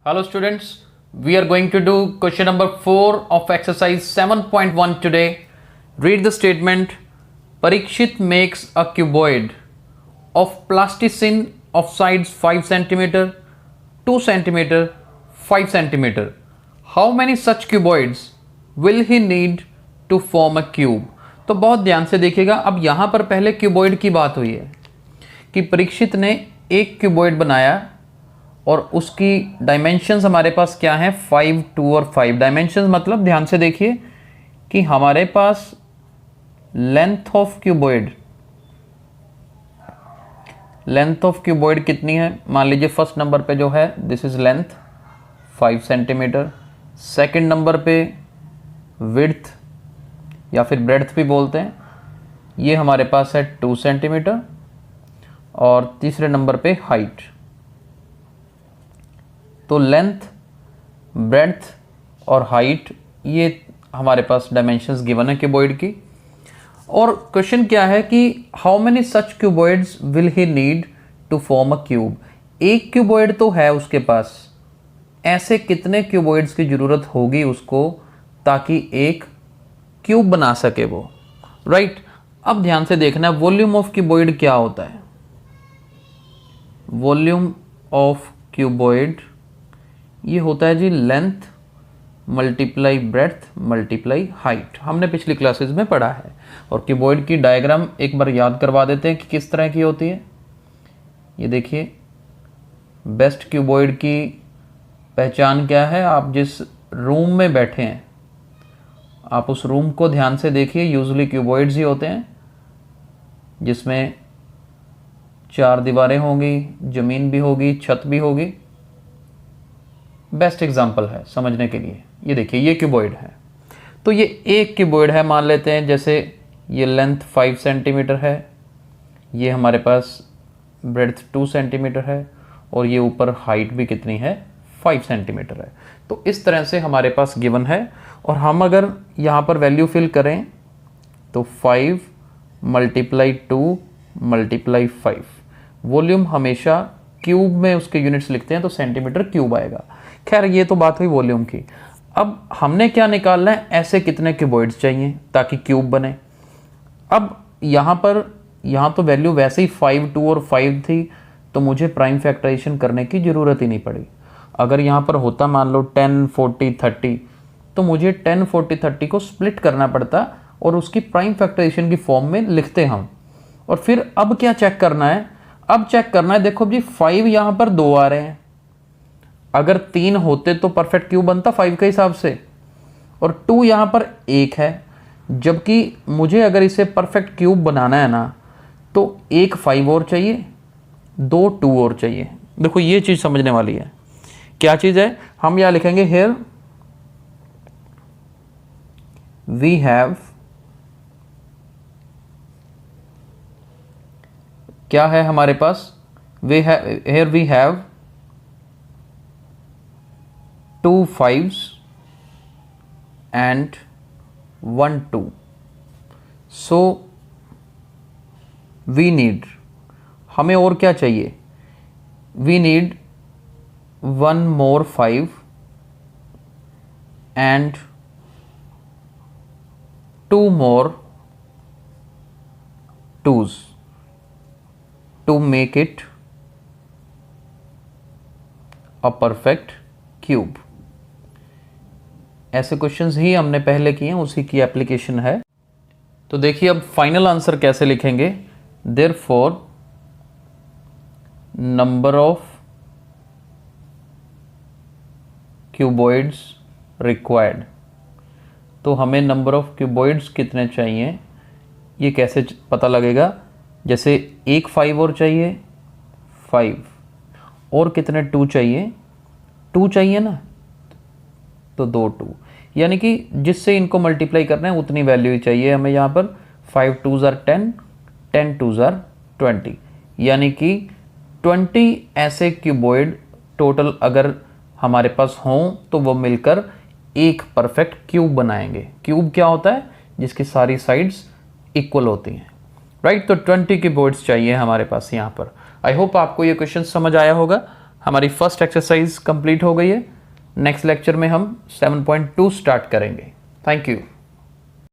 Hello students, we are going to do question number 4 of exercise 7.1 today. Read the statement. Parikshit makes a cuboid of plasticine of sides 5 cm, 2 cm, 5 cm. How many such cuboids will he need to form a cube? तो बहुत ध्यान से देखिएगा। अब यहाँ पर पहले cuboid की बात हुई है कि परीक्षित ने एक क्यूबॉइड बनाया और उसकी डायमेंशंस हमारे पास क्या हैं, 5, 2 और 5। डायमेंशंस मतलब ध्यान से देखिए कि हमारे पास लेंथ ऑफ क्यूबॉइड कितनी है। मान लीजिए फर्स्ट नंबर पे जो है this is length 5 centimetre, second number पे विड्थ या फिर ब्रेड्थ भी बोलते हैं, ये हमारे पास है 2 सेंटीमीटर, और तीसरे नंबर पे हाइट। तो लेंथ, ब्रेड्थ और हाइट ये हमारे पास डायमेंशंस गिवन है क्यूबॉइड की। और क्वेश्चन क्या है कि how many such cuboids will he need to form a cube. एक क्यूबॉइड तो है उसके पास, ऐसे कितने क्यूबॉइड्स की ज़रूरत होगी उसको ताकि एक क्यूब बना सके वो, राइट। अब ध्यान से देखना, वॉल्यूम ऑफ क्यूबॉइड क्या होता है। वॉल्यूम ऑफ क्यूबॉइड ये होता है जी length multiply breadth multiply height. हमने पिछली क्लासेस में पढ़ा है। और क्यूबॉइड की डायग्राम एक बार याद करवा देते हैं कि किस तरह की होती है। ये देखिए, बेस्ट क्यूबॉइड की पहचान क्या है। आप जिस रूम में बैठे हैं आप उस रूम को ध्यान से देखिए। यूजुअली क्यूबॉइड्स ही होते हैं जिसमें 4 दीवारें होंगी, ज़मीन भी होगी, छत भी होगी। बेस्ट एग्जांपल है समझने के लिए। ये देखिए, ये क्यूबॉइड है। तो ये एक क्यूबॉइड है मान लेते हैं। जैसे ये लेंथ 5 सेंटीमीटर है, ये हमारे पास ब्रेड्थ 2 सेंटीमीटर है, और ये ऊपर हाइट भी कितनी है, 5 सेंटीमीटर है। तो इस तरह से हमारे पास गिवन है। और हम अगर यहाँ पर वैल्यू फिल करें तो 5 मल्टीप्लाई 2 मल्टीप्लाई 5। वॉल्यूम हमेशा क्यूब में उसके यूनिट्स लिखते हैं तो सेंटीमीटर क्यूब आएगा। खैर ये तो बात हुई वॉल्यूम की। अब हमने क्या निकालना है, ऐसे कितने क्यूबॉइड्स चाहिए ताकि क्यूब बने। अब यहाँ तो वैल्यू वैसे ही 5, 2 और 5 थी, तो मुझे प्राइम फैक्टराइजेशन करने की ज़रूरत ही नहीं पड़ी। अगर यहाँ पर होता मान लो 10, 40, 30, तो मुझे 10, 40, 30 को स्प्लिट करना पड़ता और उसकी प्राइम फैक्टराइजेशन की फॉर्म में लिखते हम। और फिर अब क्या चेक करना है, अब चेक करना है, देखो जी 5 यहाँ पर 2 आ रहे हैं। अगर 3 होते तो परफेक्ट क्यूब बनता 5 के हिसाब से, और 2 यहाँ पर 1 है। जबकि मुझे अगर इसे परफेक्ट क्यूब बनाना है ना, तो एक 5 और चाहिए, 2 2 और चाहिए। देखो ये चीज़ समझने वाली है। क्या चीज़ है, हम यहाँ लिखेंगे हियर वी हैव, क्या है हमारे पास, here we have 2 5s and 1 2। So we need, हमें और क्या चाहिए, we need 1 more 5 and 2 more 2s to make it a perfect cube। ऐसे क्वेश्चंस ही हमने पहले किए हैं, उसी की एप्लीकेशन है। तो देखिए अब फाइनल आंसर कैसे लिखेंगे। Therefore number of cuboids required. तो हमें नंबर ऑफ क्यूबॉइड्स कितने चाहिए ये कैसे पता लगेगा। जैसे एक 5 और चाहिए, 5 और कितने 2 चाहिए, 2 चाहिए ना, तो 2 2, यानी कि जिससे इनको मल्टीप्लाई करना है उतनी वैल्यू ही चाहिए हमें। यहाँ पर 5 2s are 10, 10 2s are 20, यानी कि 20 ऐसे क्यूबॉइड टोटल अगर हमारे पास हों तो वो मिलकर एक परफेक्ट क्यूब बनाएंगे। क्यूब क्या होता है, जिसकी सारी साइड्स इक्वल होती हैं, राइट। तो 20 कीबोर्ड्स चाहिए हमारे पास यहाँ पर। आई होप आपको ये क्वेश्चन समझ आया होगा। हमारी फर्स्ट एक्सरसाइज कंप्लीट हो गई है। नेक्स्ट लेक्चर में हम 7.2 स्टार्ट करेंगे। Thank you.